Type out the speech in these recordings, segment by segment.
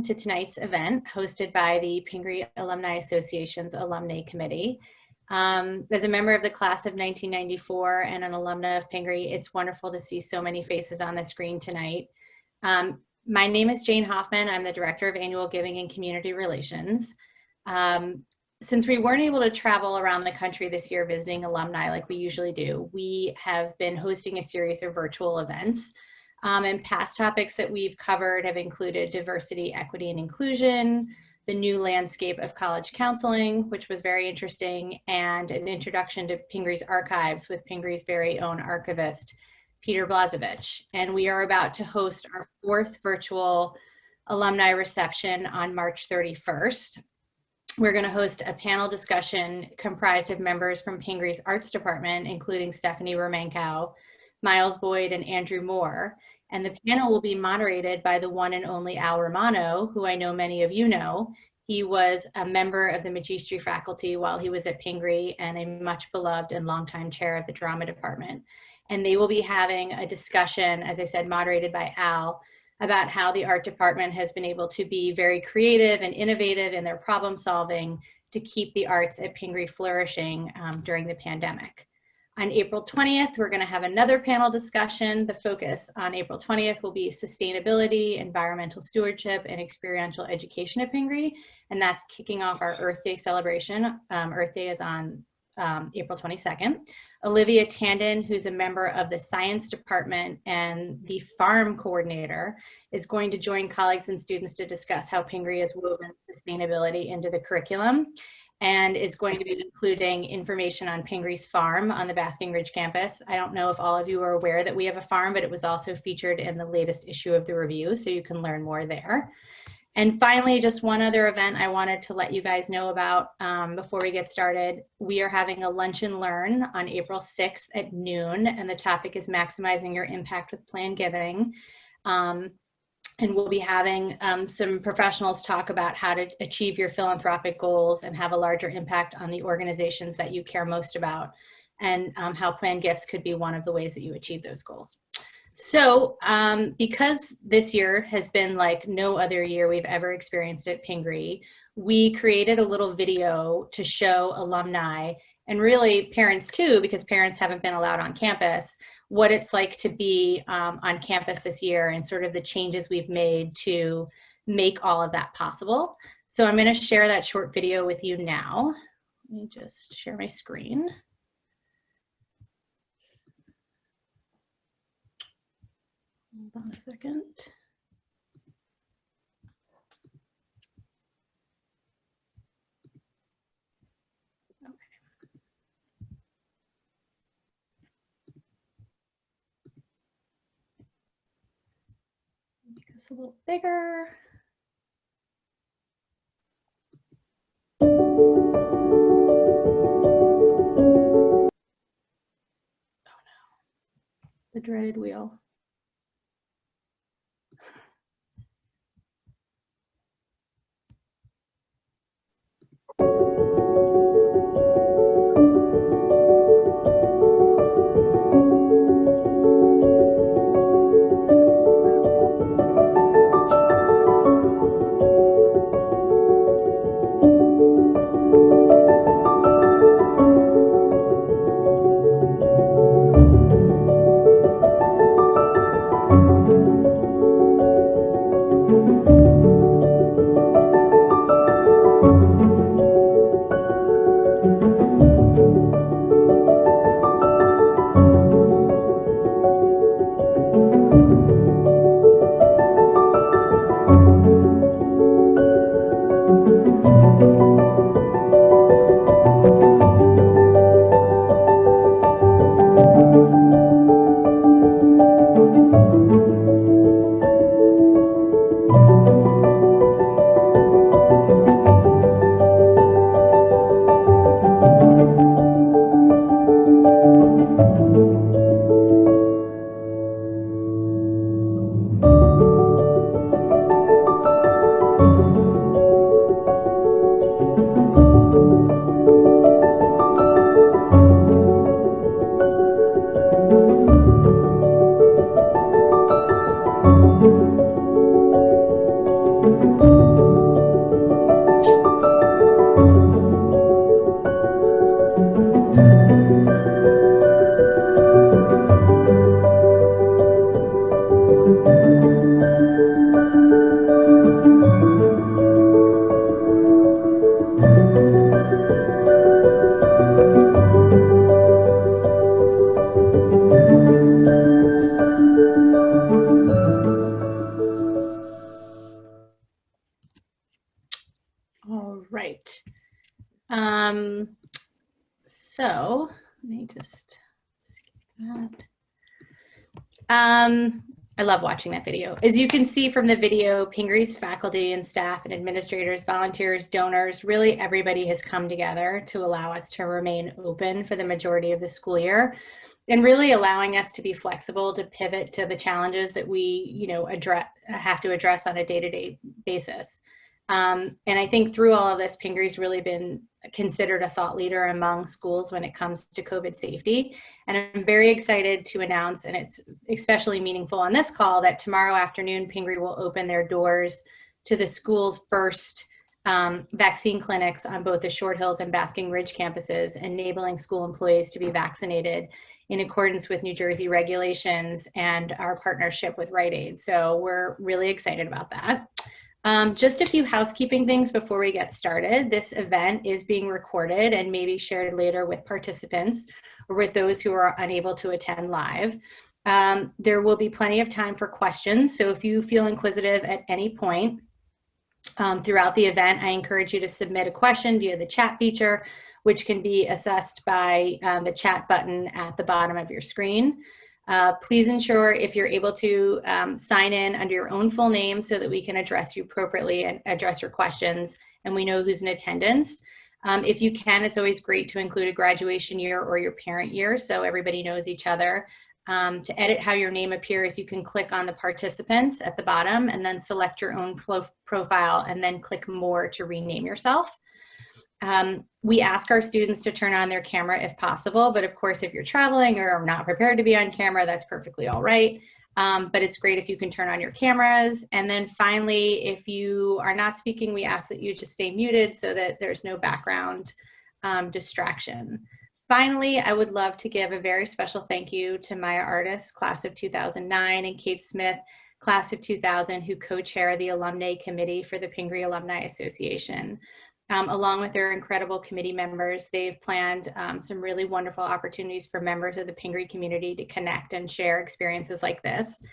to tonight's event hosted by the Pingry Alumni Association's Alumnae Committee. As a member of the class of 1994 and an alumna of Pingry, it's wonderful to see so many faces on the screen tonight. My name is Jane Hoffman. I'm the Director of Annual Giving and Community Relations. Since we weren't able to travel around the country this year visiting alumni like we usually do, we have been hosting a series of virtual events. And past topics that we've covered have included diversity, equity, and inclusion, the new landscape of college counseling, which was very interesting, and an introduction to Pingry's archives with Pingry's very own archivist, Peter Blazevich. And we are about to host our 4th virtual alumni reception on March 31st. We're going to host a panel discussion comprised of members from Pingry's Arts Department, including Stephanie Romankow, Miles Boyd, and Andrew Moore. And the panel will be moderated by the one and only Al Romano, who I know many of you know. He was a member of the Magistri faculty while he was at Pingry and a much beloved and longtime chair of the drama department. And they will be having a discussion, as I said, moderated by Al, about how the art department has been able to be very creative and innovative in their problem solving to keep the arts at Pingry flourishing during the pandemic. On April 20th, we're going to have another panel discussion. The focus on April 20th will be sustainability, environmental stewardship, and experiential education at Pingry. And that's kicking off our Earth Day celebration. Earth Day is on April 22nd. Olivia Tandon, who's a member of the science department and the farm coordinator, is going to join colleagues and students to discuss how Pingry has woven sustainability into the curriculum, and is going to be including information on Pingry's farm on the Basking Ridge campus. I don't know if all of you are aware that we have a farm, but it was also featured in the latest issue of the review, so you can learn more there. And finally, just one other event I wanted to let you guys know about before we get started. We are having a lunch and learn on April 6th at noon, and the topic is maximizing your impact with planned giving. And we'll be having some professionals talk about how to achieve your philanthropic goals and have a larger impact on the organizations that you care most about, and how planned gifts could be one of the ways that you achieve those goals. So because this year has been like no other year we've ever experienced at Pingry, we created a little video to show alumni, and really parents too, because parents haven't been allowed on campus, what it's like to be on campus this year and sort of the changes we've made to make all of that possible. So I'm going to share that short video with you now. Let me just share my screen. Hold on a second. Make this a little bigger. Oh no, the dreaded wheel. right. So let me just skip that. I love watching that video. As you can see from the video, Pingry's faculty and staff and administrators, volunteers, donors, really everybody has come together to allow us to remain open for the majority of the school year, and really allowing us to be flexible to pivot to the challenges that we, have to address on a day-to-day basis. And I think through all of this, Pingry's really been considered a thought leader among schools when it comes to COVID safety. And I'm very excited to announce, and it's especially meaningful on this call, that tomorrow afternoon, Pingry will open their doors to the school's first vaccine clinics on both the Short Hills and Basking Ridge campuses, enabling school employees to be vaccinated in accordance with New Jersey regulations and our partnership with Rite Aid. So we're really excited about that. Just a few housekeeping things before we get started. This event is being recorded and may be shared later with participants or with those who are unable to attend live. There will be plenty of time for questions, so if you feel inquisitive at any point throughout the event, I encourage you to submit a question via the chat feature, which can be accessed by the chat button at the bottom of your screen. Please ensure, if you're able to, sign in under your own full name so that we can address you appropriately and address your questions, and we know who's in attendance. If you can, it's always great to include a graduation year or your parent year so everybody knows each other. To edit how your name appears, you can click on the participants at the bottom and then select your own profile and then click More to rename yourself. We ask our students to turn on their camera if possible, but of course, if you're traveling or are not prepared to be on camera, that's perfectly all right. But it's great if you can turn on your cameras. And then finally, if you are not speaking, we ask that you just stay muted so that there's no background distraction. Finally, I would love to give a very special thank you to Maya Artis, class of 2009, and Kate Smith, class of 2000, who co-chair the Alumnae Committee for the Pingry Alumni Association. Along with their incredible committee members, they've planned some really wonderful opportunities for members of the Pingry community to connect and share experiences like this.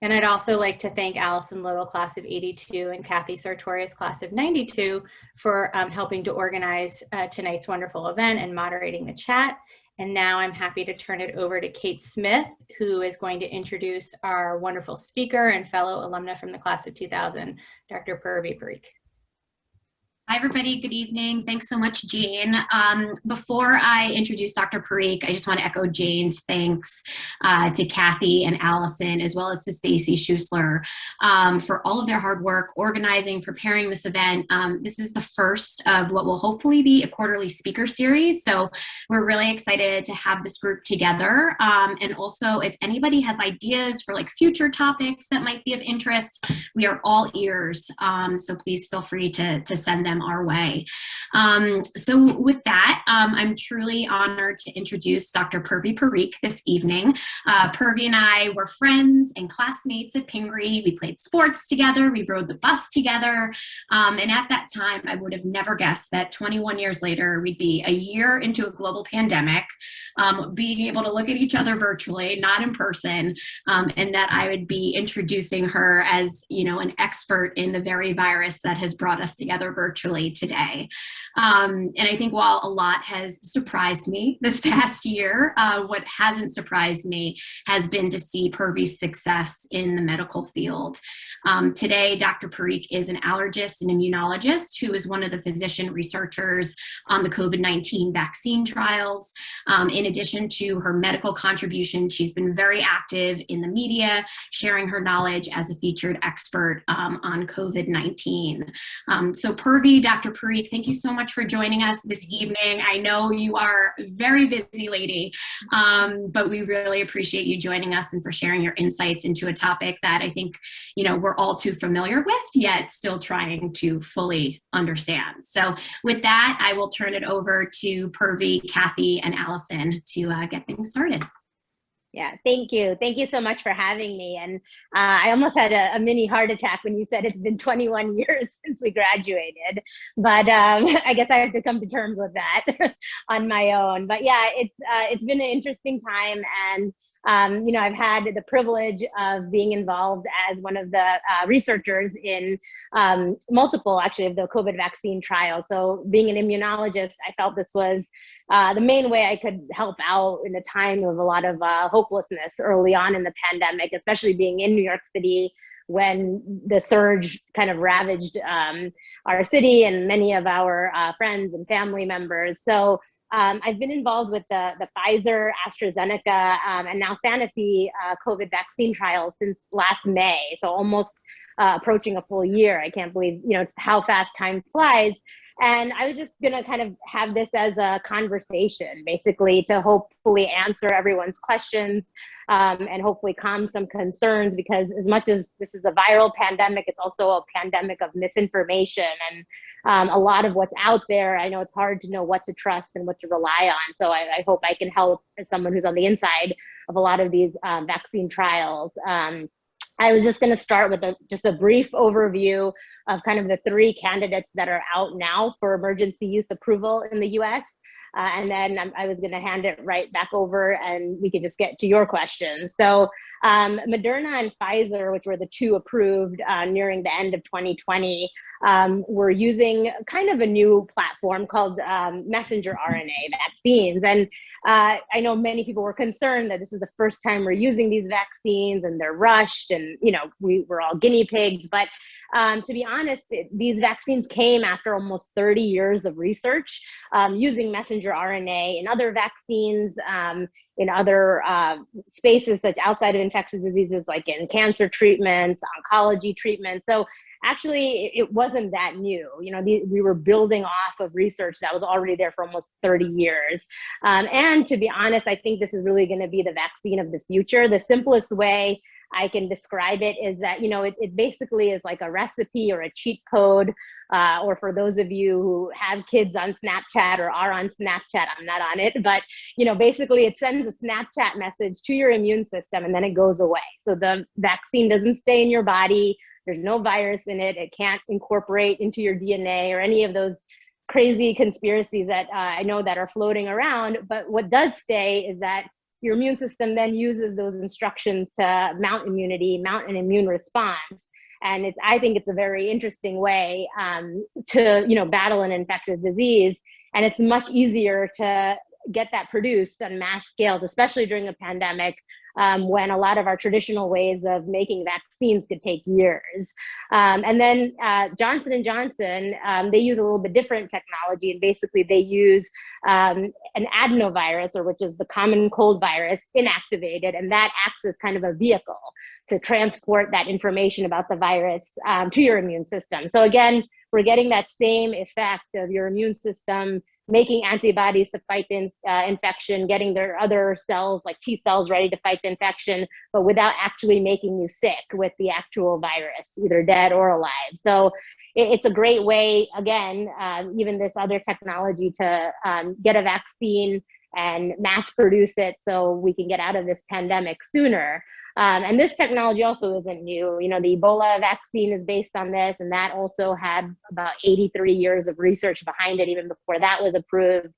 And I'd also like to thank Allison Little, class of 82, and Kathy Sartorius, class of 92, for helping to organize tonight's wonderful event and moderating the chat. And now I'm happy to turn it over to Kate Smith, who is going to introduce our wonderful speaker and fellow alumna from the class of 2000, Dr. Purvi Parikh. Hi, everybody. Good evening. Thanks so much, Jane. Before I introduce Dr. Parikh, I just want to echo Jane's thanks to Kathy and Allison, as well as to Stacy Schusler, for all of their hard work organizing, preparing this event. This is the first of what will hopefully be a quarterly speaker series. So we're really excited to have this group together. And also, if anybody has ideas for like future topics that might be of interest, we are all ears. So please feel free to send them our way. So with that, I'm truly honored to introduce Dr. Purvi Parikh this evening. Purvi and I were friends and classmates at Pingry. We played sports together. We rode the bus together. And at that time, I would have never guessed that 21 years later, we'd be a year into a global pandemic, being able to look at each other virtually, not in person, and that I would be introducing her as, an expert in the very virus that has brought us together virtually today. And I think while a lot has surprised me this past year, what hasn't surprised me has been to see Purvi's success in the medical field. Today, Dr. Parikh is an allergist and immunologist who is one of the physician researchers on the COVID-19 vaccine trials. In addition to her medical contribution, she's been very active in the media, sharing her knowledge as a featured expert on COVID-19. So Purvi, Dr. Parikh, thank you so much for joining us this evening. I know you are a very busy lady, but we really appreciate you joining us and for sharing your insights into a topic that I think, we're all too familiar with, yet still trying to fully understand. So with that, I will turn it over to Purvi, Kathy, and Allison to get things started. Yeah, thank you. Thank you so much for having me. And I almost had a mini heart attack when you said it's been 21 years since we graduated. But I guess I have to come to terms with that on my own. But yeah, it's been an interesting time. And I've had the privilege of being involved as one of the researchers in multiple, actually, of the COVID vaccine trials. So being an immunologist, I felt this was the main way I could help out in a time of a lot of hopelessness early on in the pandemic, especially being in New York City when the surge kind of ravaged our city and many of our friends and family members. So I've been involved with the Pfizer, AstraZeneca, and now Sanofi COVID vaccine trials since last May. So almost approaching a full year. I can't believe, how fast time flies. And I was just going to kind of have this as a conversation, basically, to hopefully answer everyone's questions and hopefully calm some concerns, because as much as this is a viral pandemic, it's also a pandemic of misinformation. And a lot of what's out there, I know it's hard to know what to trust and what to rely on. So I hope I can help as someone who's on the inside of a lot of these vaccine trials. I was just going to start with just a brief overview of kind of the 3 candidates that are out now for emergency use approval in the US. And then I was going to hand it right back over and we could just get to your questions. So Moderna and Pfizer, which were the 2 approved nearing the end of 2020, were using kind of a new platform called messenger RNA vaccines. And I know many people were concerned that this is the first time we're using these vaccines and they're rushed and, we're all guinea pigs. But to be honest, these vaccines came after almost 30 years of research using messenger RNA in other vaccines, in other spaces such outside of infectious diseases, like in cancer treatments, oncology treatments. So actually, it wasn't that new. We were building off of research that was already there for almost 30 years. And to be honest, I think this is really going to be the vaccine of the future. The simplest way I can describe it is that, it basically is like a recipe or a cheat code, or for those of you who have kids on Snapchat or are on Snapchat, I'm not on it, but, basically it sends a Snapchat message to your immune system and then it goes away. So the vaccine doesn't stay in your body. There's no virus in it. It can't incorporate into your DNA or any of those crazy conspiracies that I know that are floating around. But what does stay is that your immune system then uses those instructions to mount immunity, mount an immune response. And I think it's a very interesting way to, battle an infectious disease. And it's much easier to get that produced on mass scales, especially during a pandemic, when a lot of our traditional ways of making vaccines could take years. And then Johnson & Johnson, they use a little bit different technology, and basically they use an adenovirus, or which is the common cold virus, inactivated, and that acts as kind of a vehicle to transport that information about the virus to your immune system. So again, we're getting that same effect of your immune system making antibodies to fight the infection, getting their other cells like T cells ready to fight the infection, but without actually making you sick with the actual virus, either dead or alive. So it's a great way, again, even this other technology to get a vaccine and mass produce it so we can get out of this pandemic sooner. And this technology also isn't new. The Ebola vaccine is based on this, and that also had about 83 years of research behind it, even before that was approved.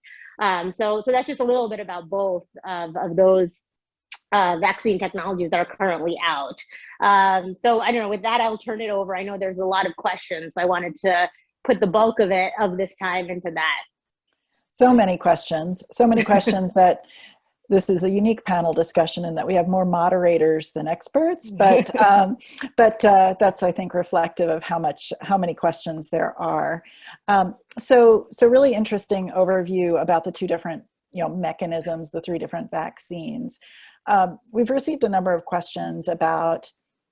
So that's just a little bit about both of those vaccine technologies that are currently out. So I don't know, with that, I'll turn it over. I know there's a lot of questions. So I wanted to put the bulk of this time into that. So many questions that this is a unique panel discussion in that we have more moderators than experts, but that's, I think, reflective of how many questions there are. So really interesting overview about the 2 different mechanisms, the 3 different vaccines. We've received a number of questions about,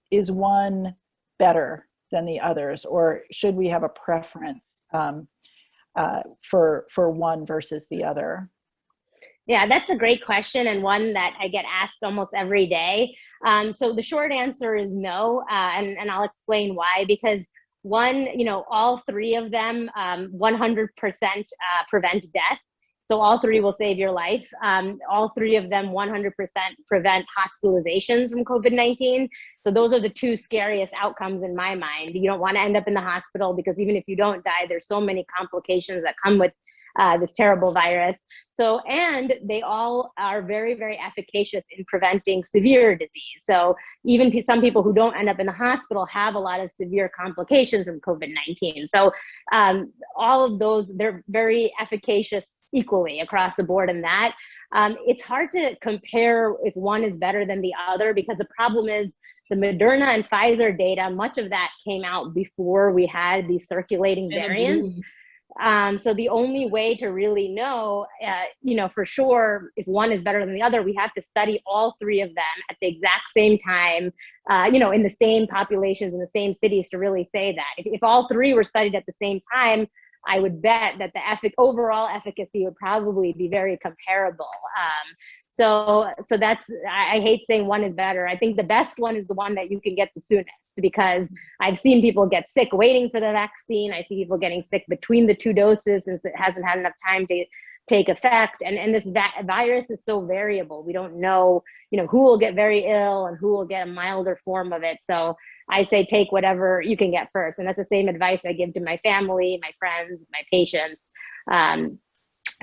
is one better than the others, or should we have a preference for one versus the other? Yeah, that's a great question, and one that I get asked almost every day. So the short answer is no, and I'll explain why. Because one, all 3 of them 100% prevent death. So all 3 will save your life. All 3 of them 100% prevent hospitalizations from COVID-19. So those are the 2 scariest outcomes in my mind. You don't want to end up in the hospital, because even if you don't die, there's so many complications that come with this terrible virus. So, and they all are very, very efficacious in preventing severe disease. So even some people who don't end up in the hospital have a lot of severe complications from COVID-19. So all of those, they're very efficacious equally across the board in that. It's hard to compare if one is better than the other, because the problem is the Moderna and Pfizer data, much of that came out before we had these circulating variants. So the only way to really know, for sure, if one is better than the other, we have to study all three of them at the exact same time, in the same populations, in the same cities, to really say that. If all three were studied at the same time, I would bet that the overall efficacy would probably be very comparable. So that's, I hate saying one is better. I think the best one is the one that you can get the soonest, because I've seen people get sick waiting for the vaccine. I see people getting sick between the two doses since it hasn't had enough time to take effect. And this virus is so variable. We don't know, who will get very ill and who will get a milder form of it. So I say take whatever you can get first. And that's the same advice I give to my family, my friends, my patients. And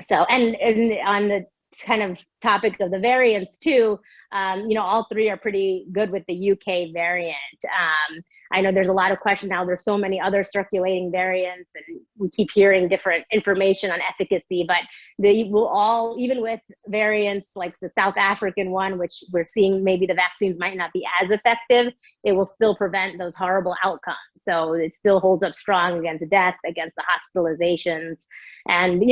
on the kind of topic of the variants too, all three are pretty good with the UK variant. I know there's a lot of question now. There's so many other circulating variants, and we keep hearing different information on efficacy, but they will all, even with variants like the South African one, which we're seeing maybe the vaccines might not be as effective, it will still prevent those horrible outcomes. So it still holds up strong against death, against the hospitalizations. And,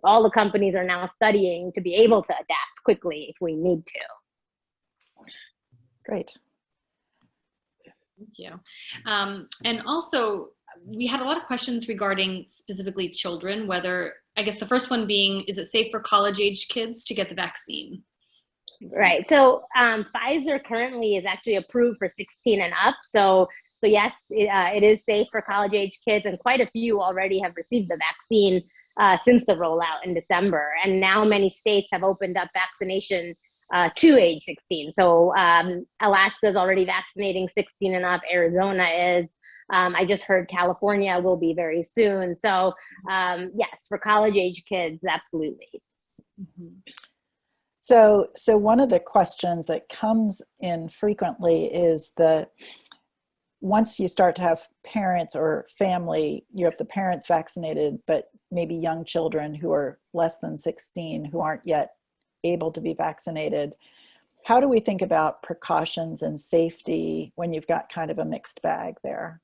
all the companies are now studying to be able to adapt quickly if we need to. Great. Thank you. And also, we had a lot of questions regarding specifically children, whether, I guess the first one being, is it safe for college-age kids to get the vaccine? Right. So Pfizer currently is actually approved for 16 and up. So yes, it is safe for college-age kids, and quite a few already have received the vaccine since the rollout in December. And now many states have opened up vaccination to age 16. So Alaska is already vaccinating 16 and up. Arizona is. I just heard California will be very soon. So yes, for college age kids, absolutely. Mm-hmm. So one of the questions that comes in frequently is once you start to have parents or family, you have the parents vaccinated, but maybe young children who are less than 16 who aren't yet able to be vaccinated. How do we think about precautions and safety when you've got kind of a mixed bag there?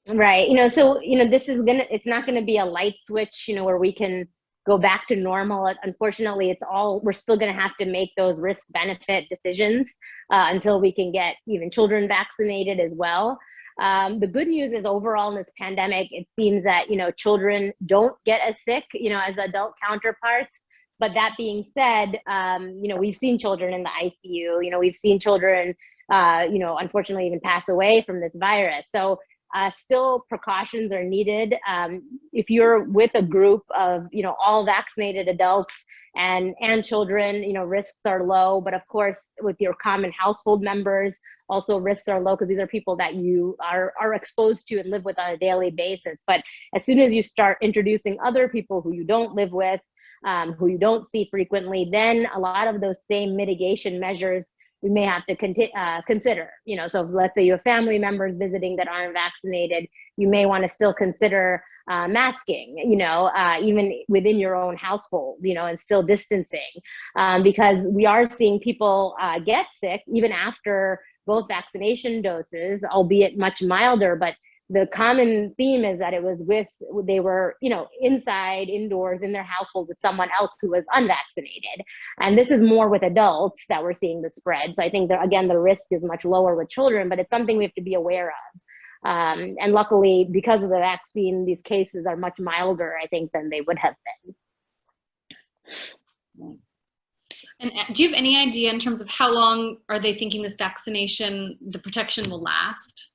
Right. This is it's not going to be a light switch, where we can go back to normal. Unfortunately, we're still going to have to make those risk benefit decisions until we can get even children vaccinated as well. The good news is overall in this pandemic, it seems that, children don't get as sick, as adult counterparts. But that being said, we've seen children in the ICU, we've seen children, unfortunately even pass away from this virus. So still precautions are needed. If you're with a group of, all vaccinated adults and children, risks are low. But of course, with your common household members, also risks are low, because these are people that you are exposed to and live with on a daily basis. But as soon as you start introducing other people who you don't live with, who you don't see frequently, then a lot of those same mitigation measures we may have to consider. So if, let's say you have family members visiting that aren't vaccinated, you may want to still consider masking, even within your own household, and still distancing, because we are seeing people get sick even after both vaccination doses, albeit much milder. But the common theme is that they were, indoors in their household with someone else who was unvaccinated. And this is more with adults that we're seeing the spread. So I think that, again, the risk is much lower with children, but it's something we have to be aware of. And luckily, because of the vaccine, these cases are much milder, I think, than they would have been. And do you have any idea in terms of how long are they thinking this vaccination, the protection will last?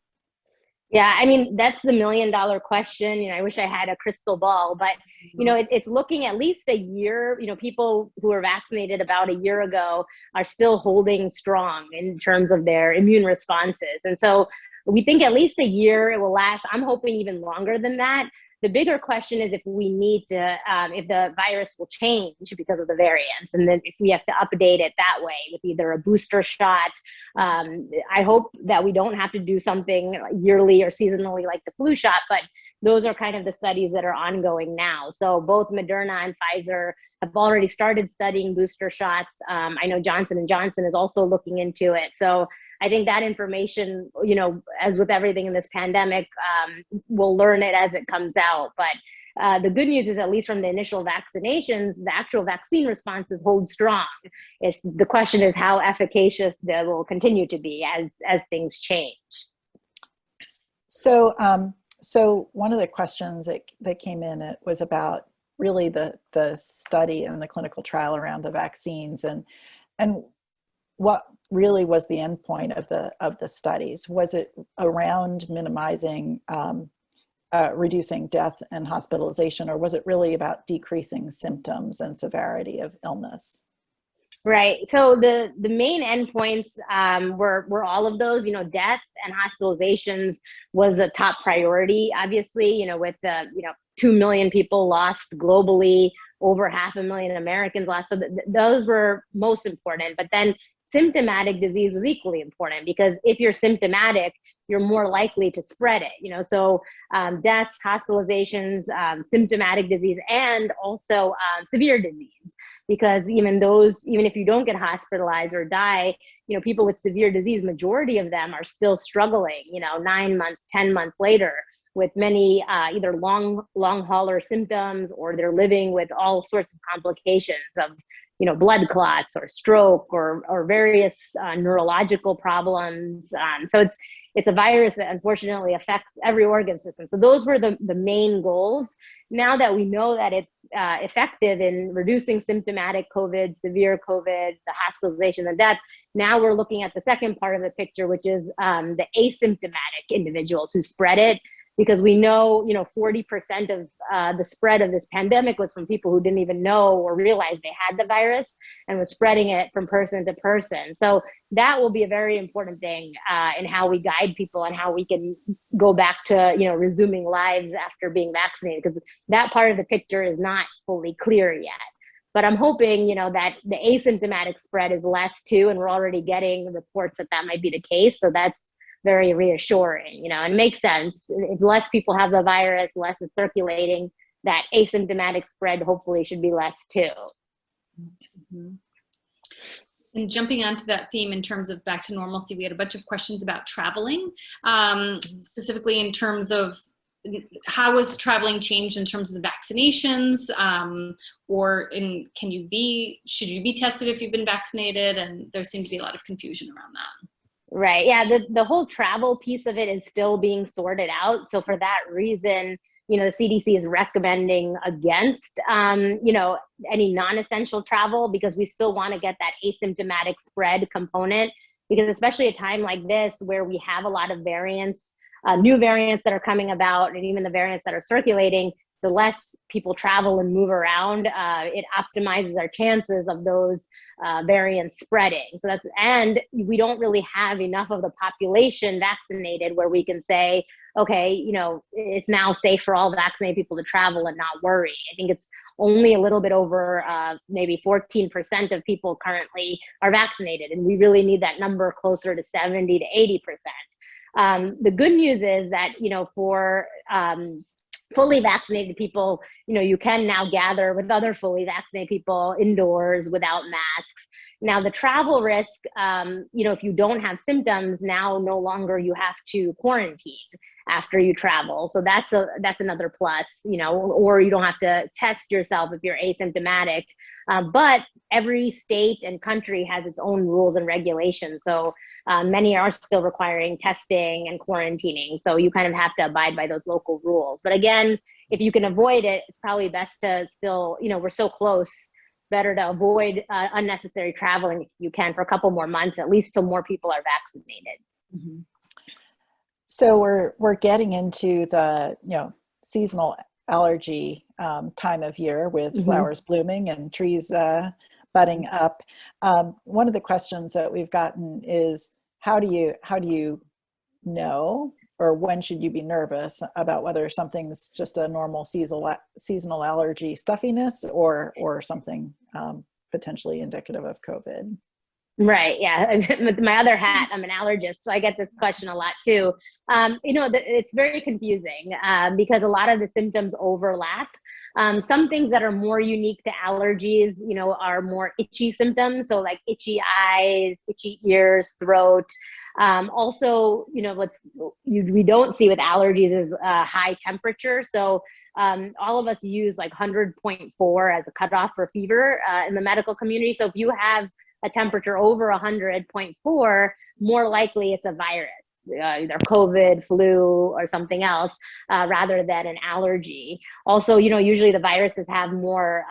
Yeah, that's the $1 million question. I wish I had a crystal ball, but, it's looking at least a year. People who were vaccinated about a year ago are still holding strong in terms of their immune responses. And so we think at least a year it will last. I'm hoping even longer than that. the bigger question is if we need to, if the virus will change because of the variants, and then if we have to update it that way with either a booster shot. I hope that we don't have to do something yearly or seasonally like the flu shot, but those are kind of the studies that are ongoing now. So both Moderna and Pfizer have already started studying booster shots. I know Johnson & Johnson is also looking into it. So I think that information, you know, as with everything in this pandemic, we'll learn it as it comes out. But the good news is, at least from the initial vaccinations, the actual vaccine responses hold strong. The question is how efficacious they will continue to be as things change. So, so one of the questions that came in, it was about really the study and the clinical trial around the vaccines, and what really was the endpoint of the studies. Was it around minimizing, reducing death and hospitalization, or was it really about decreasing symptoms and severity of illness? Right. So the main endpoints were all of those. You know, death and hospitalizations was a top priority. Obviously, you know, with 2 million people lost globally, over 500,000 Americans lost. So those were most important. But then symptomatic disease was equally important, because if you're symptomatic, you're more likely to spread it, you know. So deaths, hospitalizations, symptomatic disease, and also severe disease, because even if you don't get hospitalized or die, you know, people with severe disease, majority of them are still struggling, you know, 9 months, 10 months later, with many either long hauler symptoms, or they're living with all sorts of complications of, you know, blood clots or stroke or various neurological problems. So it's a virus that unfortunately affects every organ system. So those were the main goals. Now that we know that it's effective in reducing symptomatic COVID, severe COVID, the hospitalization and death, now we're looking at the second part of the picture, which is the asymptomatic individuals who spread it. Because we know, you know, 40% of the spread of this pandemic was from people who didn't even know or realize they had the virus, and was spreading it from person to person. So that will be a very important thing in how we guide people and how we can go back to, you know, resuming lives after being vaccinated, because that part of the picture is not fully clear yet. But I'm hoping, you know, that the asymptomatic spread is less too, and we're already getting reports that might be the case. So that's very reassuring, you know, and makes sense. If less people have the virus, less is circulating, that asymptomatic spread hopefully should be less too. Mm-hmm. And jumping onto that theme in terms of back to normalcy, we had a bunch of questions about traveling, specifically in terms of how has traveling changed in terms of the vaccinations, should you be tested if you've been vaccinated? And there seemed to be a lot of confusion around that. Right. Yeah. The whole travel piece of it is still being sorted out. So for that reason, you know, the CDC is recommending against, you know, any non-essential travel, because we still want to get that asymptomatic spread component, because especially a time like this where we have a lot of variants, new variants that are coming about, and even the variants that are circulating, the less people travel and move around, it optimizes our chances of those variants spreading. So and we don't really have enough of the population vaccinated where we can say, okay, you know, it's now safe for all vaccinated people to travel and not worry. I think it's only a little bit over maybe 14% of people currently are vaccinated, and we really need that number closer to 70 to 80%. The good news is that, you know, for fully vaccinated people, you know, you can now gather with other fully vaccinated people indoors without masks. Now the travel risk, you know, if you don't have symptoms, now no longer you have to quarantine after you travel. So that's another plus, you know, or you don't have to test yourself if you're asymptomatic. But every state and country has its own rules and regulations. So many are still requiring testing and quarantining. So you kind of have to abide by those local rules. But again, if you can avoid it, it's probably best to still, you know, we're so close, better to avoid unnecessary traveling if you can for a couple more months, at least till more people are vaccinated. Mm-hmm. So we're getting into the, you know, seasonal allergy time of year with Mm-hmm. flowers blooming and trees budding up. One of the questions that we've gotten is, how do you know or when should you be nervous about whether something's just a normal seasonal allergy stuffiness or something potentially indicative of COVID? Right. Yeah. With my other hat, I'm an allergist, so I get this question a lot too. It's very confusing because a lot of the symptoms overlap. Some things that are more unique to allergies, are more itchy symptoms. So like itchy eyes, itchy ears, throat. Also, we don't see with allergies is high temperature. So all of us use like 100.4 as a cutoff for fever in the medical community. So if you have a temperature over 100.4, more likely it's a virus, either COVID, flu, or something else, rather than an allergy. Also, usually the viruses have more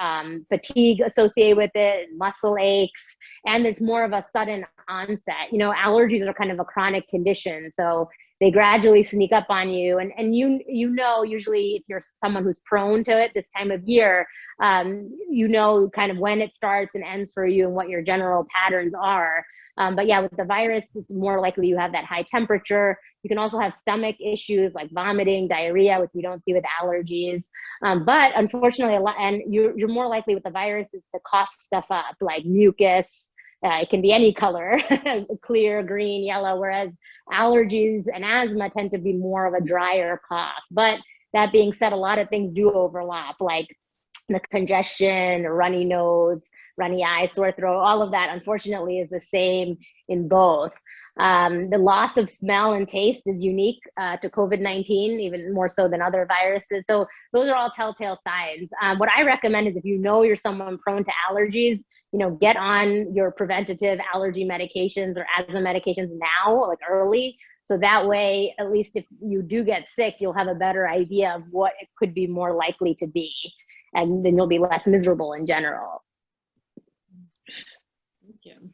fatigue associated with it, muscle aches, and it's more of a sudden onset. Allergies are kind of a chronic condition, so they gradually sneak up on you. And usually if you're someone who's prone to it this time of year, kind of when it starts and ends for you and what your general patterns are. But yeah, with the virus, it's more likely you have that high temperature. You can also have stomach issues like vomiting, diarrhea, which we don't see with allergies. But unfortunately, you're more likely with the viruses to cough stuff up like mucus. It can be any color, clear, green, yellow, whereas allergies and asthma tend to be more of a drier cough. But that being said, a lot of things do overlap, like the congestion, runny nose, runny eyes, sore throat, all of that, unfortunately, is the same in both. The loss of smell and taste is unique to COVID-19, even more so than other viruses. So those are all telltale signs. What I recommend is if you're someone prone to allergies, get on your preventative allergy medications or asthma medications now, like early. So that way, at least if you do get sick, you'll have a better idea of what it could be more likely to be. And then you'll be less miserable in general. Thank you.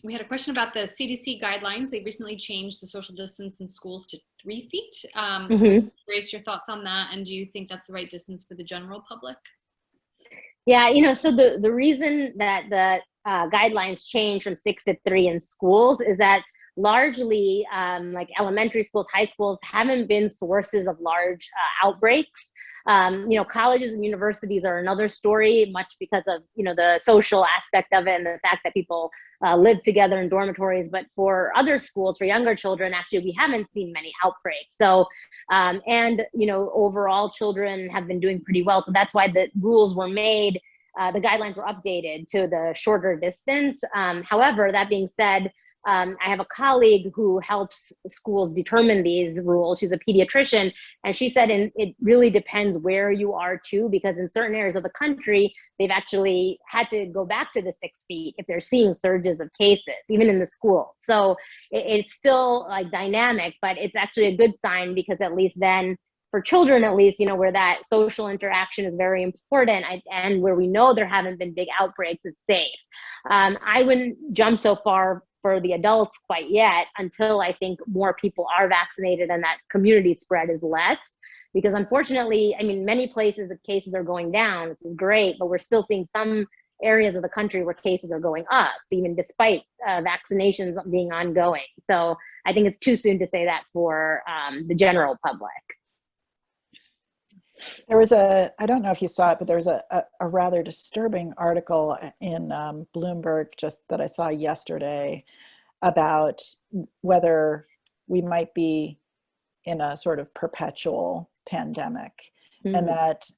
We had a question about the CDC guidelines. They recently changed the social distance in schools to 3 feet. Grace, your thoughts on that, and do you think that's the right distance for the general public? Yeah, so the reason that the guidelines changed from 6 to 3 in schools is that largely like elementary schools, high schools haven't been sources of large outbreaks. Colleges and universities are another story, much because of, the social aspect of it and the fact that people live together in dormitories. But for other schools, for younger children, actually, we haven't seen many outbreaks. So, overall children have been doing pretty well. So that's why the rules were made. The guidelines were updated to the shorter distance. However, that being said, I have a colleague who helps schools determine these rules. She's a pediatrician, and she said it really depends where you are too, because in certain areas of the country, they've actually had to go back to the 6 feet if they're seeing surges of cases, even in the school. So it's still like dynamic, but it's actually a good sign because at least then for children, at least, where that social interaction is very important and where we know there haven't been big outbreaks, it's safe. I wouldn't jump so far for the adults quite yet until I think more people are vaccinated and that community spread is less. Because unfortunately, many places the cases are going down, which is great, but we're still seeing some areas of the country where cases are going up, even despite vaccinations being ongoing. So I think it's too soon to say that for the general public. There was I don't know if you saw it, but there was a rather disturbing article in Bloomberg just that I saw yesterday about whether we might be in a sort of perpetual pandemic, and that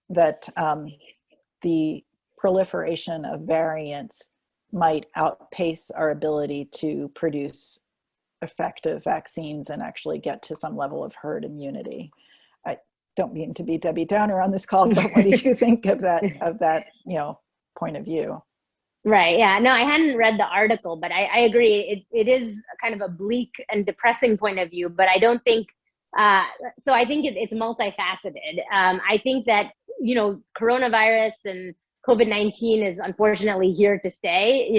the proliferation of variants might outpace our ability to produce effective vaccines and actually get to some level of herd immunity. Don't mean to be Debbie Downer on this call, but what do you think of that point of view? Right. Yeah. No, I hadn't read the article, but I agree. It is kind of a bleak and depressing point of view, but I don't think, so I think it's multifaceted. I think that, coronavirus and COVID-19 is unfortunately here to stay,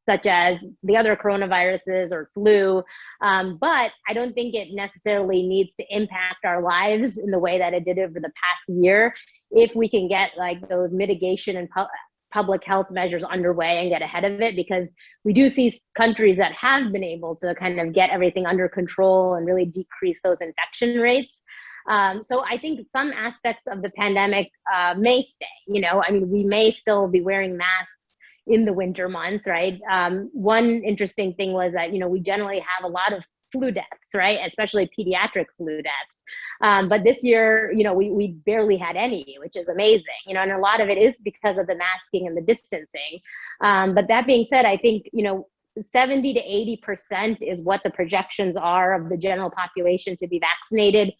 such as the other coronaviruses or flu. But I don't think it necessarily needs to impact our lives in the way that it did over the past year. If we can get like those mitigation and public health measures underway and get ahead of it, because we do see countries that have been able to kind of get everything under control and really decrease those infection rates. So I think some aspects of the pandemic may stay. I mean, we may still be wearing masks in the winter months, right? One interesting thing was that, we generally have a lot of flu deaths, right? Especially pediatric flu deaths. But this year, we barely had any, which is amazing, and a lot of it is because of the masking and the distancing. But that being said, I think, 70 to 80% is what the projections are of the general population to be vaccinated,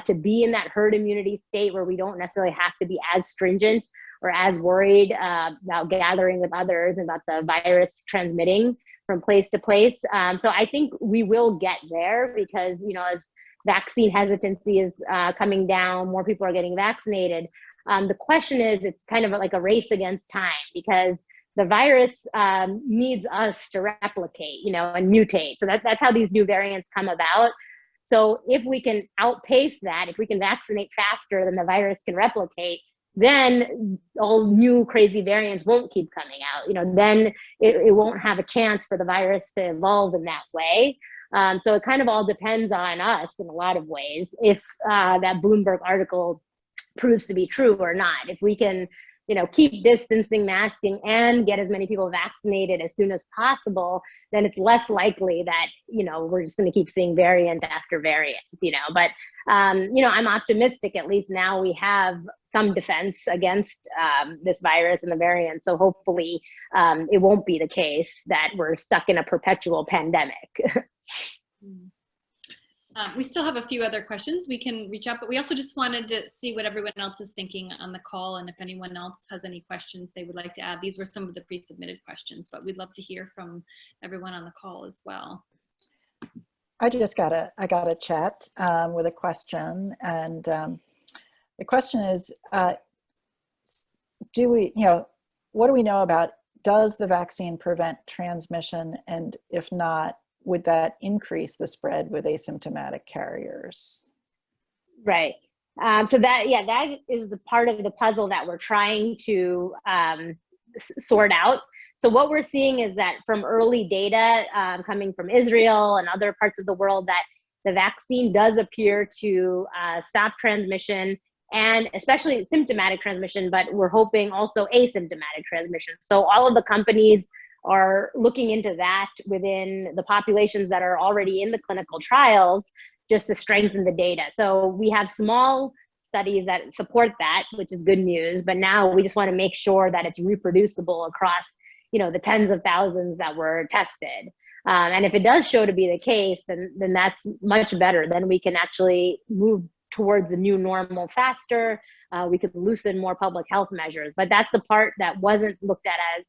to be in that herd immunity state where we don't necessarily have to be as stringent or as worried about gathering with others and about the virus transmitting from place to place. So I think we will get there because, as vaccine hesitancy is coming down, more people are getting vaccinated. The question is, it's kind of like a race against time, because the virus needs us to replicate, and mutate. So that's how these new variants come about. So if we can outpace that, if we can vaccinate faster than the virus can replicate, then all new crazy variants won't keep coming out. Then it won't have a chance for the virus to evolve in that way. So it kind of all depends on us in a lot of ways, if that Bloomberg article proves to be true or not. If we can, keep distancing, masking, and get as many people vaccinated as soon as possible, then it's less likely that, we're just going to keep seeing variant after variant, But, I'm optimistic. At least now we have some defense against this virus and the variant. So hopefully it won't be the case that we're stuck in a perpetual pandemic. We still have a few other questions we can reach out, but we also just wanted to see what everyone else is thinking on the call, and if anyone else has any questions they would like to add. These were some of the pre-submitted questions, but we'd love to hear from everyone on the call as well. I got a chat with a question, and the question is, what do we know about, does the vaccine prevent transmission, and if not, would that increase the spread with asymptomatic carriers? Right. So that is the part of the puzzle that we're trying to sort out. So what we're seeing is that from early data coming from Israel and other parts of the world, that the vaccine does appear to stop transmission, and especially symptomatic transmission, but we're hoping also asymptomatic transmission. So all of the companies are looking into that within the populations that are already in the clinical trials, just to strengthen the data. So we have small studies that support that, which is good news, but now we just want to make sure that it's reproducible across, the tens of thousands that were tested. And if it does show to be the case, then that's much better. Then we can actually move towards the new normal faster. We could loosen more public health measures, but that's the part that wasn't looked at as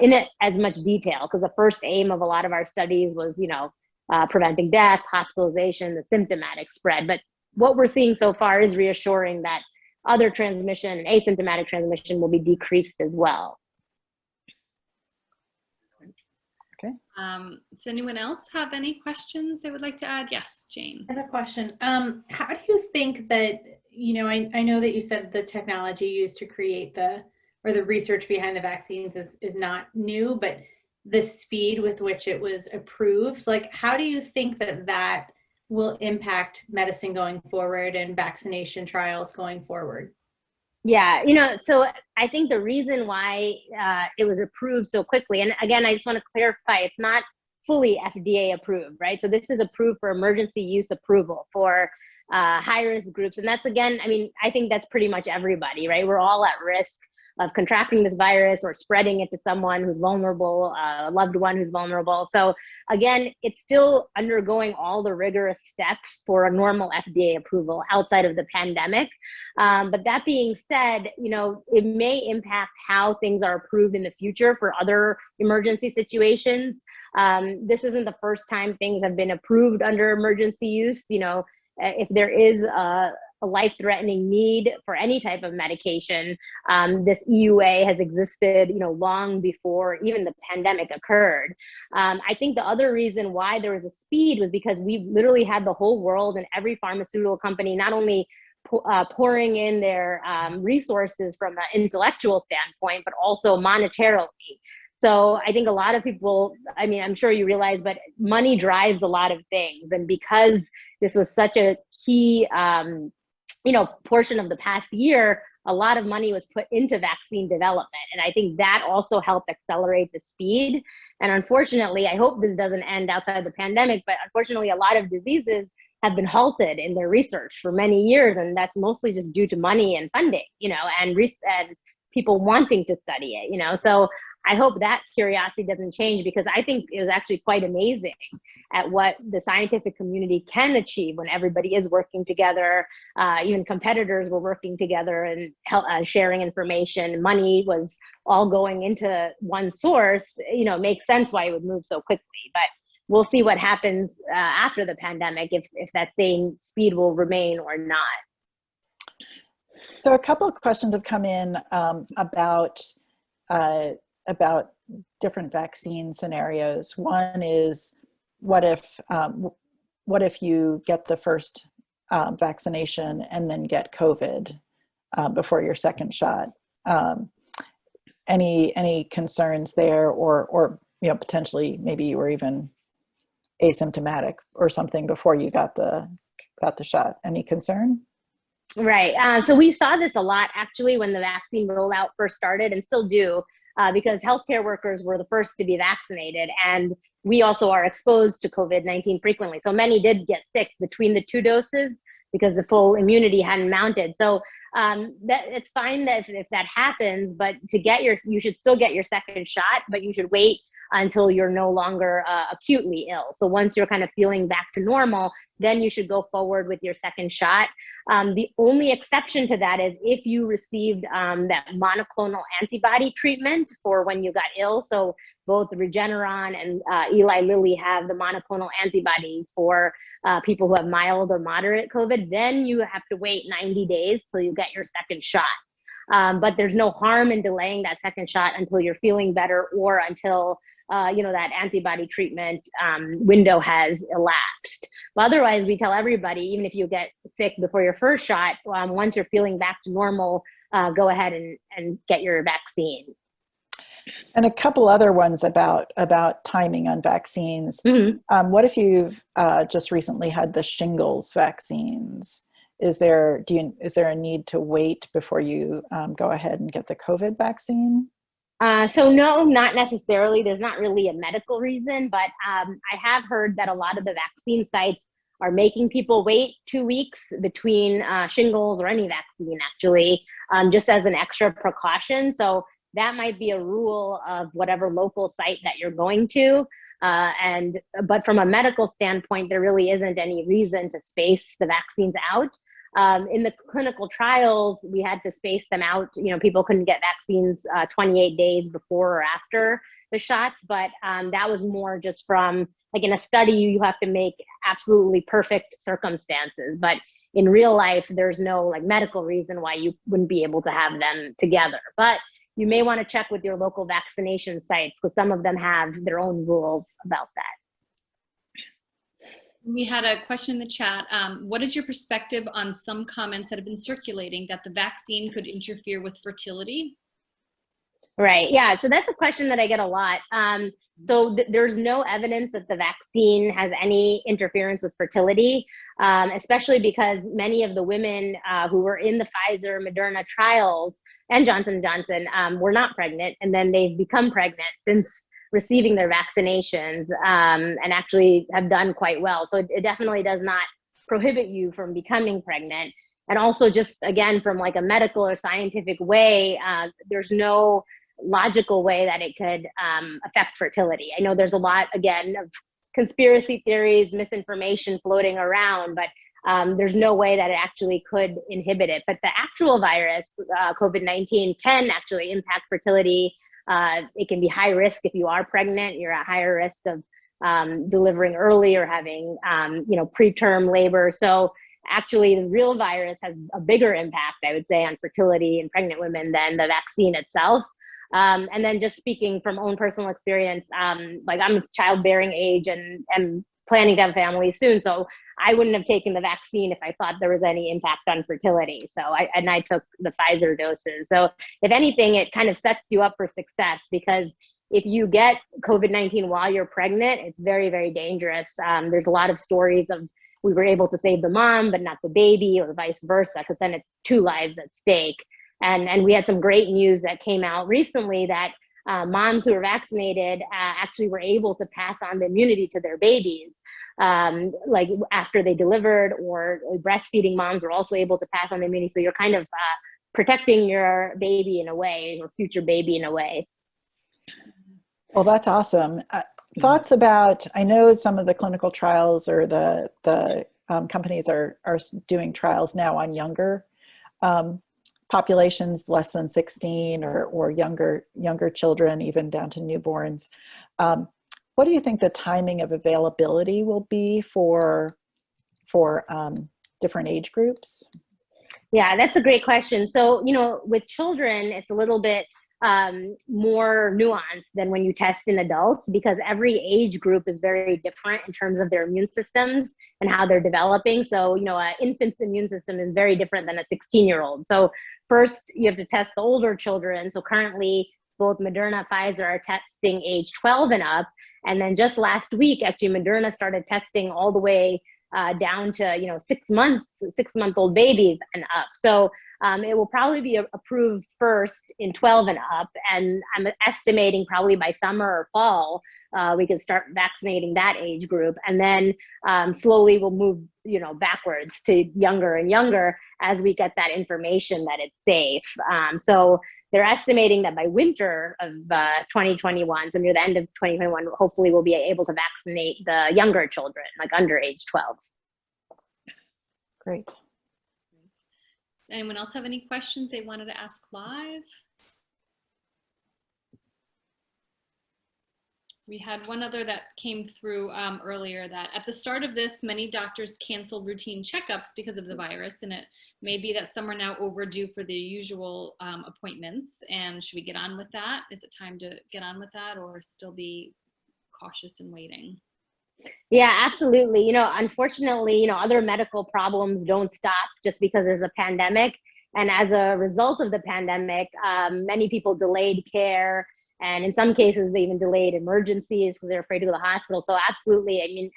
in it as much detail, because the first aim of a lot of our studies was, preventing death, hospitalization, the symptomatic spread. But what we're seeing so far is reassuring that other transmission and asymptomatic transmission will be decreased as well. Okay. Does anyone else have any questions they would like to add? Yes, Jane. I have a question. How do you think that, I know that you said the technology used to create the research behind the vaccines is not new, but the speed with which it was approved, how do you think that will impact medicine going forward and vaccination trials going forward? Yeah, so I think the reason why it was approved so quickly, and again, I just want to clarify, it's not fully FDA approved, right? So this is approved for emergency use approval for high-risk groups. And that's, again, I think that's pretty much everybody, right? We're all at risk of contracting this virus or spreading it to someone who's vulnerable, a loved one who's vulnerable. So again, it's still undergoing all the rigorous steps for a normal FDA approval outside of the pandemic. But that being said, it may impact how things are approved in the future for other emergency situations. This isn't the first time things have been approved under emergency use. If there is a life-threatening need for any type of medication, this EUA has existed, long before even the pandemic occurred. I think the other reason why there was a speed was because we literally had the whole world and every pharmaceutical company not only pouring in their resources from an intellectual standpoint, but also monetarily. So I think a lot of people, I mean, I'm sure you realize, but money drives a lot of things. And because this was such a key, portion of the past year, a lot of money was put into vaccine development. And I think that also helped accelerate the speed. And unfortunately, I hope this doesn't end outside the pandemic, but unfortunately, a lot of diseases have been halted in their research for many years. And that's mostly just due to money and funding, and people wanting to study it, So I hope that curiosity doesn't change, because I think it was actually quite amazing at what the scientific community can achieve when everybody is working together. Even competitors were working together and sharing information. Money was all going into one source. It makes sense why it would move so quickly. But we'll see what happens after the pandemic, if that same speed will remain or not. So a couple of questions have come in about different vaccine scenarios. One is, what if you get the first vaccination and then get COVID before your second shot? Any concerns there, or potentially maybe you were even asymptomatic or something before you got the shot? Any concern? Right. So we saw this a lot actually when the vaccine rollout first started, and still do, because healthcare workers were the first to be vaccinated, and we also are exposed to COVID-19 frequently. So many did get sick between the 2 doses because the full immunity hadn't mounted. So that it's fine that if that happens, but you should still get your second shot, but you should wait until you're no longer acutely ill. So once you're kind of feeling back to normal, then you should go forward with your second shot. The only exception to that is if you received that monoclonal antibody treatment for when you got ill. So both Regeneron and Eli Lilly have the monoclonal antibodies for people who have mild or moderate COVID. Then you have to wait 90 days till you get your second shot. But there's no harm in delaying that second shot until you're feeling better, or until that antibody treatment window has elapsed. But otherwise, we tell everybody, even if you get sick before your first shot, once you're feeling back to normal, go ahead and get your vaccine. And a couple other ones about timing on vaccines. Mm-hmm. What if you've just recently had the shingles vaccines? Is there a need to wait before you go ahead and get the COVID vaccine? So no, not necessarily. There's not really a medical reason, but I have heard that a lot of the vaccine sites are making people wait 2 weeks between shingles or any vaccine, actually, just as an extra precaution. So that might be a rule of whatever local site that you're going to. But from a medical standpoint, there really isn't any reason to space the vaccines out. In the clinical trials, we had to space them out. People couldn't get vaccines 28 days before or after the shots, but that was more just from, like, in a study, you have to make absolutely perfect circumstances. But in real life, there's no medical reason why you wouldn't be able to have them together. But you may want to check with your local vaccination sites, because some of them have their own rules about that. We had a question in the chat. What is your perspective on some comments that have been circulating that the vaccine could interfere with fertility? Right. Yeah. So that's a question that I get a lot. There's no evidence that the vaccine has any interference with fertility, especially because many of the women who were in the Pfizer, Moderna trials and Johnson & Johnson were not pregnant, and then they've become pregnant since receiving their vaccinations, and actually have done quite well. So it definitely does not prohibit you from becoming pregnant. And also, just again, from a medical or scientific way, there's no logical way that it could affect fertility. I know there's a lot, again, of conspiracy theories, misinformation floating around, but there's no way that it actually could inhibit it. But the actual virus, COVID-19, can actually impact fertility. It can be high risk if you are pregnant. You're at higher risk of delivering early or having preterm labor. So actually, the real virus has a bigger impact, I would say, on fertility in pregnant women than the vaccine itself. And then just speaking from own personal experience, I'm of childbearing age and am planning to have a family soon. So I wouldn't have taken the vaccine if I thought there was any impact on fertility. So I took the Pfizer doses. So if anything, it kind of sets you up for success, because if you get COVID-19 while you're pregnant, it's very, very dangerous. There's a lot of stories of we were able to save the mom, but not the baby, or vice versa, because then it's 2 lives at stake. And we had some great news that came out recently that moms who were vaccinated actually were able to pass on the immunity to their babies. Like after they delivered, or breastfeeding moms were also able to pass on the immunity. So you're kind of protecting your baby in a way, or future baby in a way. Well, that's awesome. Thoughts about, I know some of the clinical trials, or the companies are doing trials now on younger populations, less than 16, or younger children, even down to newborns. What do you think the timing of availability will be for different age groups? Yeah, that's a great question. So, with children, it's a little bit more nuanced than when you test in adults, because every age group is very different in terms of their immune systems and how they're developing. So, an infant's immune system is very different than a 16-year-old. So first you have to test the older children. So currently both Moderna, Pfizer are testing age 12 and up. And then just last week, actually, Moderna started testing all the way down to 6 months, 6-month-old babies and up. So it will probably be approved first in 12 and up, and I'm estimating probably by summer or fall we can start vaccinating that age group, and then slowly we'll move backwards to younger and younger as we get that information that it's safe. So they're estimating that by winter of 2021, so near the end of 2021, hopefully we'll be able to vaccinate the younger children, like under age 12. Great. Anyone else have any questions they wanted to ask live? We had one other that came through earlier, that at the start of this, many doctors canceled routine checkups because of the virus, and it may be that some are now overdue for the usual appointments. And should we get on with that? Is it time to get on with that, or still be cautious and waiting? Yeah, absolutely. Unfortunately, other medical problems don't stop just because there's a pandemic. And as a result of the pandemic, many people delayed care. And in some cases, they even delayed emergencies because they're afraid to go to the hospital. So absolutely,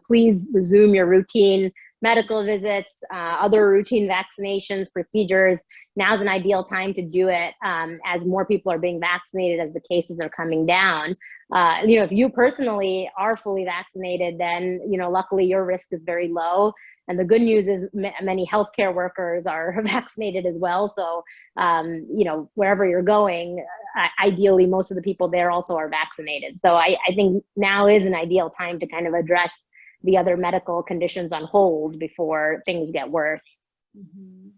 please resume your routine medical visits, other routine vaccinations, procedures. Now's an ideal time to do it as more people are being vaccinated, as the cases are coming down. If you personally are fully vaccinated, then, luckily your risk is very low. And the good news is many healthcare workers are vaccinated as well. So, wherever you're going, ideally, most of the people there also are vaccinated. So I think now is an ideal time to kind of address the other medical conditions on hold before things get worse. Mm-hmm.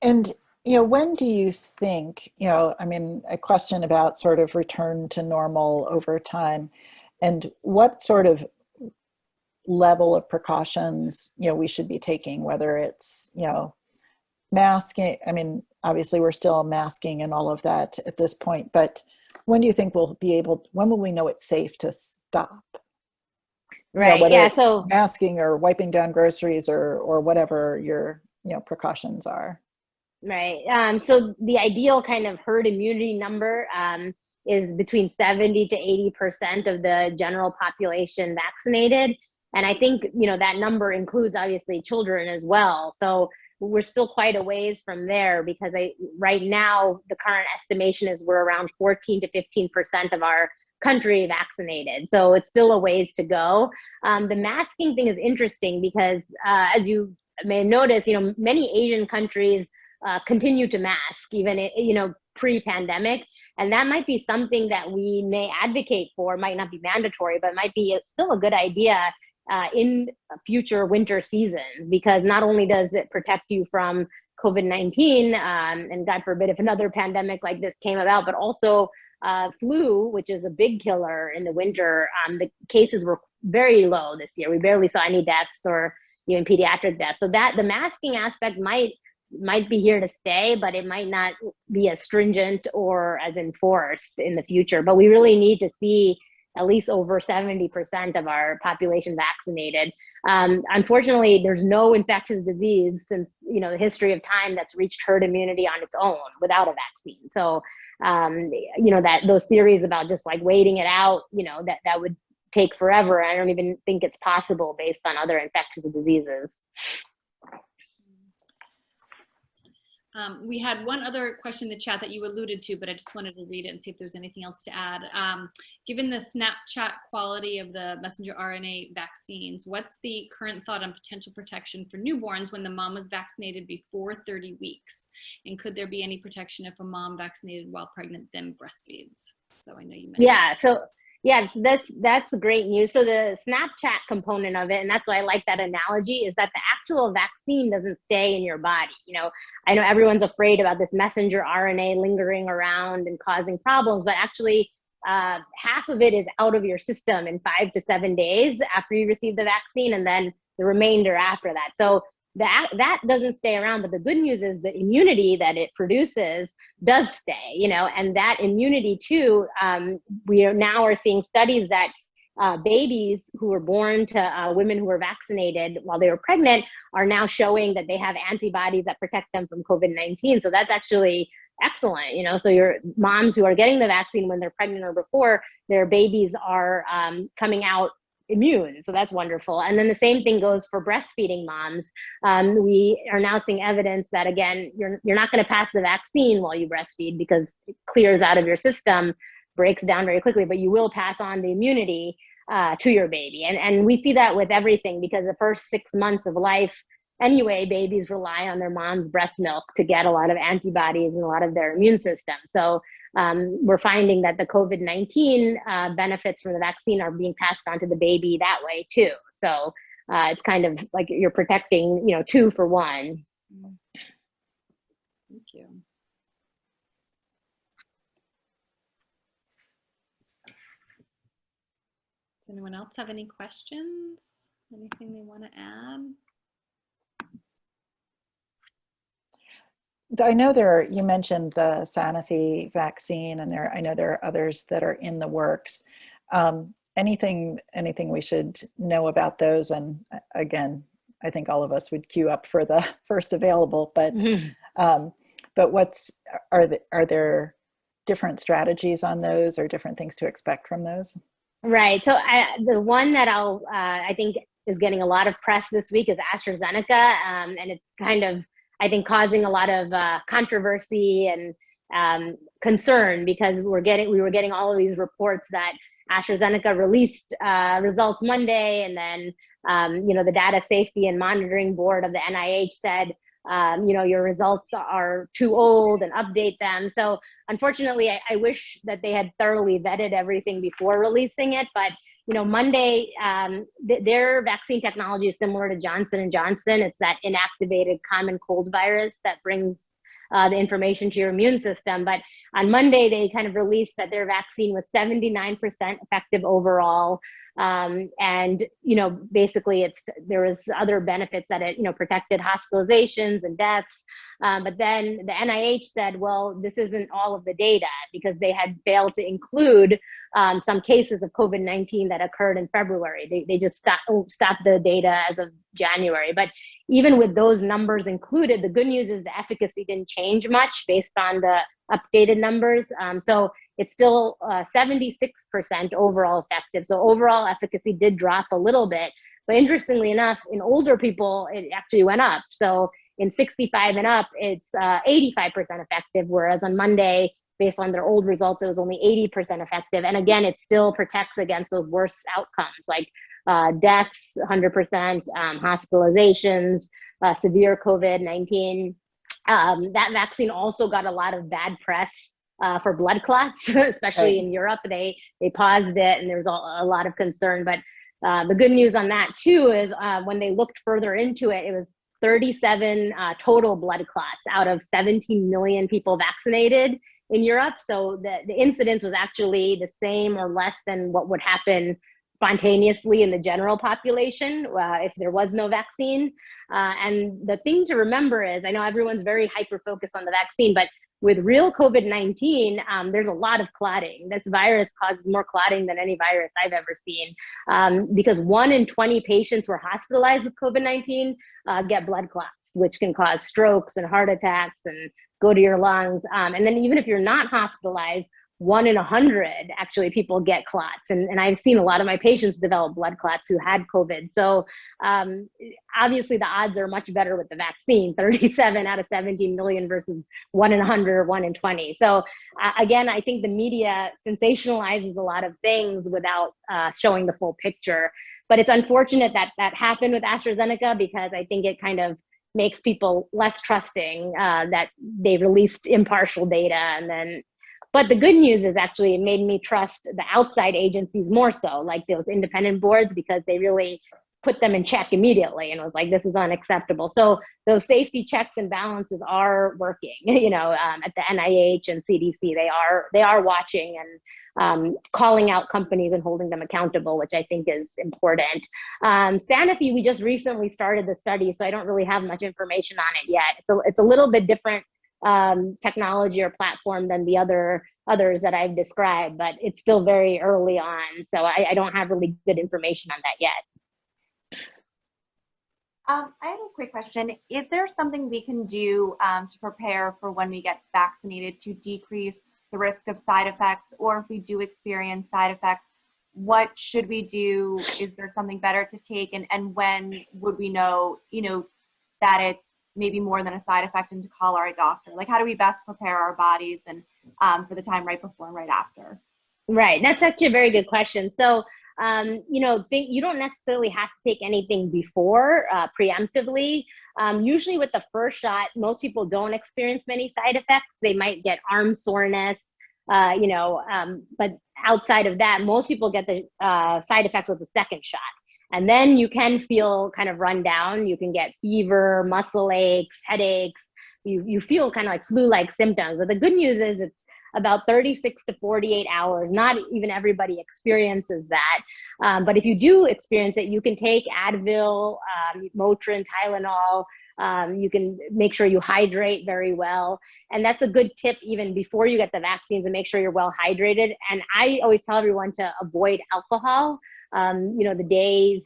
And, when do you think, a question about sort of return to normal over time, and what sort of level of precautions, we should be taking, whether it's, masking. Obviously we're still masking and all of that at this point, but when do you think when will we know it's safe to stop? Right. Whether Yeah. it's So masking or wiping down groceries or whatever your, precautions are. right. So the ideal kind of herd immunity number is between 70 to 80% of the general population vaccinated. And I think, that number includes obviously children as well. So we're still quite a ways from there, because right now the current estimation is we're around 14 to 15% of our country vaccinated. So it's still a ways to go. The masking thing is interesting because as you may have noticed, many Asian countries continue to mask even, pre-pandemic. And that might be something that we may advocate for, might not be mandatory, but might be still a good idea in future winter seasons, because not only does it protect you from COVID-19, and God forbid if another pandemic like this came about, but also flu, which is a big killer in the winter. The cases were very low this year. We barely saw any deaths or even pediatric deaths. So that the masking aspect might be here to stay, but it might not be as stringent or as enforced in the future. But we really need to see at least over 70% of our population vaccinated. Unfortunately, there's no infectious disease since, you know, the history of time that's reached herd immunity on its own without a vaccine. So, you know, that those theories about just like waiting it out, you know, that would take forever. I don't even think it's possible based on other infectious diseases. We had one other question in the chat that you alluded to, but I just wanted to read it and see if there's anything else to add. Given the Snapchat quality of the messenger RNA vaccines, what's the current thought on potential protection for newborns when the mom was vaccinated before 30 weeks? And could there be any protection if a mom vaccinated while pregnant then breastfeeds? So I know you mentioned. Yeah, so yeah, so that's great news. So the Snapchat component of it, and that's why I like that analogy, is that the actual vaccine doesn't stay in your body. You know, I know everyone's afraid about this messenger RNA lingering around and causing problems, but actually half of it is out of your system in 5 to 7 days after you receive the vaccine, and then the remainder after that. So that doesn't stay around, but the good news is the immunity that it produces does stay, you know, and that immunity too, we are now seeing studies that babies who were born to women who were vaccinated while they were pregnant are now showing that they have antibodies that protect them from COVID-19. So that's actually excellent, you know, so your moms who are getting the vaccine when they're pregnant or before, their babies are coming out immune. So that's wonderful. And then the same thing goes for breastfeeding moms. We are now seeing evidence that, again, you're not going to pass the vaccine while you breastfeed because it clears out of your system, breaks down very quickly, but you will pass on the immunity to your baby. And we see that with everything because the first 6 months of life, anyway, babies rely on their mom's breast milk to get a lot of antibodies and a lot of their immune system. So we're finding that the COVID-19 benefits from the vaccine are being passed on to the baby that way too. So it's kind of like you're protecting, you know, 2 for 1. Thank you. Does anyone else have any questions? Anything they want to add? I know you mentioned the Sanofi vaccine, and I know there are others that are in the works. Anything we should know about those? And again, I think all of us would queue up for the first available, but are there different strategies on those or different things to expect from those? Right. So the one that I think is getting a lot of press this week is AstraZeneca, and it's kind of, I think, causing a lot of controversy and concern because we were getting all of these reports that AstraZeneca released results Monday, and then you know, the Data Safety and Monitoring Board of the NIH said, you know, your results are too old and update them. So unfortunately, I wish that they had thoroughly vetted everything before releasing it. But, you know, Monday, their vaccine technology is similar to Johnson & Johnson. It's that inactivated common cold virus that brings the information to your immune system. But on Monday, they kind of released that their vaccine was 79% effective overall. And, you know, basically there was other benefits that it, you know, protected hospitalizations and deaths. But then the NIH said, well, this isn't all of the data because they had failed to include some cases of COVID-19 that occurred in February. They just stopped the data as of January. But even with those numbers included, the good news is the efficacy didn't change much based on the updated numbers. So it's still 76% overall effective. So overall efficacy did drop a little bit, but interestingly enough, in older people, it actually went up. So in 65 and up, it's 85% effective, whereas on Monday, based on their old results, it was only 80% effective. And again, it still protects against those worst outcomes like deaths, 100%, hospitalizations, severe COVID-19. That vaccine also got a lot of bad press for blood clots, especially in Europe. They paused it and there was a lot of concern. But the good news on that too is when they looked further into it, it was 37 total blood clots out of 17 million people vaccinated in Europe. So the incidence was actually the same or less than what would happen spontaneously in the general population if there was no vaccine. And the thing to remember is, I know everyone's very hyper-focused on the vaccine, but with real COVID-19, there's a lot of clotting. This virus causes more clotting than any virus I've ever seen, because 1 in 20 patients who are hospitalized with COVID-19 get blood clots, which can cause strokes and heart attacks and go to your lungs. And then even if you're not hospitalized, 1 in 100 actually people get clots. And I've seen a lot of my patients develop blood clots who had COVID. So obviously the odds are much better with the vaccine, 37 out of 17 million versus 1 in 100 or 1 in 20. So again, I think the media sensationalizes a lot of things without showing the full picture. But it's unfortunate that that happened with AstraZeneca, because I think it kind of makes people less trusting that they released impartial data. And then, but the good news is actually it made me trust the outside agencies more so, like those independent boards, because they really put them in check immediately and was like, this is unacceptable. So those safety checks and balances are working, you know, at the NIH and CDC, they are watching and calling out companies and holding them accountable, which I think is important. Sanofi, we just recently started the study, so I don't really have much information on it yet. It's a little bit different technology or platform than the others that I've described, but it's still very early on. So I don't have really good information on that yet. I have a quick question. Is there something we can do to prepare for when we get vaccinated to decrease the risk of side effects? Or if we do experience side effects, what should we do? Is there something better to take? And when would we know, you know, that it's maybe more than a side effect and to call our doctor? Like, how do we best prepare our bodies and for the time right before and right after? Right, that's actually a very good question. So, you know, you don't necessarily have to take anything before preemptively. Usually with the first shot, most people don't experience many side effects. They might get arm soreness, you know, but outside of that, most people get the side effects with the second shot. And then you can feel kind of run down. You can get fever, muscle aches, headaches. You feel kind of like flu-like symptoms. But the good news is it's about 36 to 48 hours. Not even everybody experiences that. But if you do experience it, you can take Advil, Motrin, Tylenol. You can make sure you hydrate very well. And that's a good tip even before you get the vaccines, to make sure you're well hydrated. And I always tell everyone to avoid alcohol, you know, the days,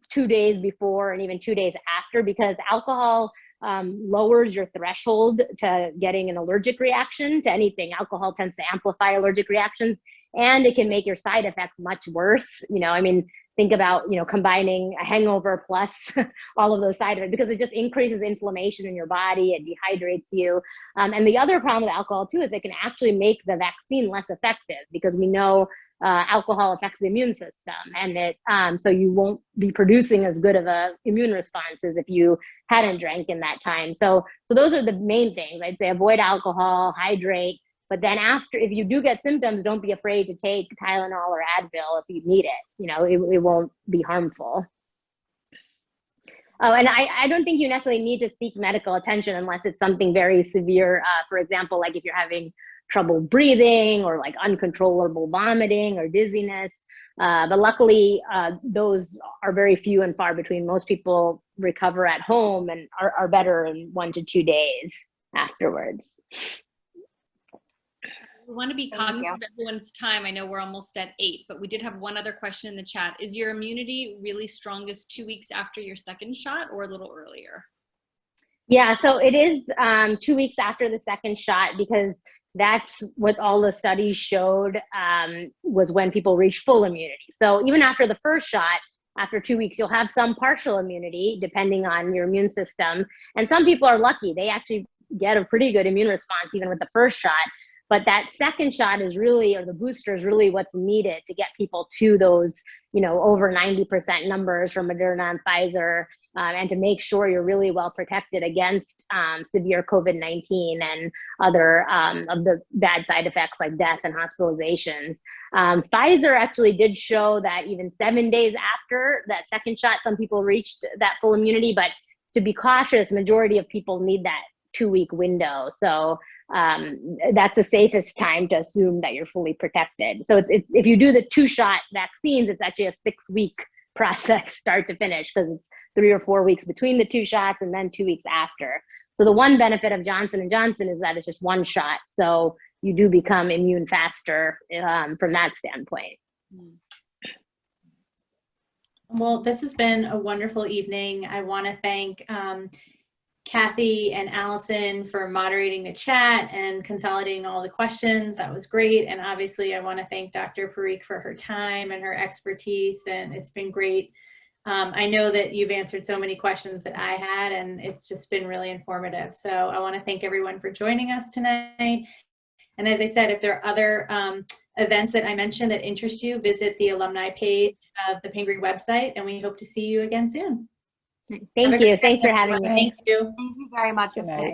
2 days before and even 2 days after, because alcohol lowers your threshold to getting an allergic reaction to anything. Alcohol tends to amplify allergic reactions, and it can make your side effects much worse. You know, I mean, think about, you know, combining a hangover plus all of those side effects, because it just increases inflammation in your body. It dehydrates you. And the other problem with alcohol too is it can actually make the vaccine less effective, because we know alcohol affects the immune system, and it so you won't be producing as good of a immune response as if you hadn't drank in that time. So those are the main things. I'd say avoid alcohol, hydrate. But then after, if you do get symptoms, don't be afraid to take Tylenol or Advil if you need it. You know, it won't be harmful. Oh, and I don't think you necessarily need to seek medical attention unless it's something very severe. For example, like if you're having trouble breathing or like uncontrollable vomiting or dizziness. But luckily, those are very few and far between. Most people recover at home and are better in 1 to 2 days afterwards. We want to be cognizant of everyone's time. I know we're almost at 8, but we did have one other question in the chat. Is your immunity really strongest 2 weeks after your second shot or a little earlier? Yeah, so it is 2 weeks after the second shot, because that's what all the studies showed was when people reach full immunity. So even after the first shot, after 2 weeks, you'll have some partial immunity depending on your immune system. And some people are lucky. They actually get a pretty good immune response even with the first shot. But that second shot is really, or the booster is really what's needed to get people to those, you know, over 90% numbers from Moderna and Pfizer, and to make sure you're really well protected against severe COVID-19 and other of the bad side effects like death and hospitalizations. Pfizer actually did show that even 7 days after that second shot, some people reached that full immunity, but to be cautious, majority of people need that 2 week window. So that's the safest time to assume that you're fully protected. So it's if you do the 2-shot vaccines, it's actually a 6-week process start to finish, because it's 3 or 4 weeks between the 2 shots and then 2 weeks after. So the one benefit of Johnson & Johnson is that it's just one shot. So you do become immune faster from that standpoint. Well, this has been a wonderful evening. I want to thank Kathy and Allison for moderating the chat and consolidating all the questions. That was great. And obviously, I want to thank Dr. Parikh for her time and her expertise, and it's been great. I know that you've answered so many questions that I had, and it's just been really informative. So I want to thank everyone for joining us tonight. And as I said, if there are other events that I mentioned that interest you, visit the alumni page of the Pingry website, and we hope to see you again soon. Thank you. Thanks for having me. Thank you. Thank you very much. Good night.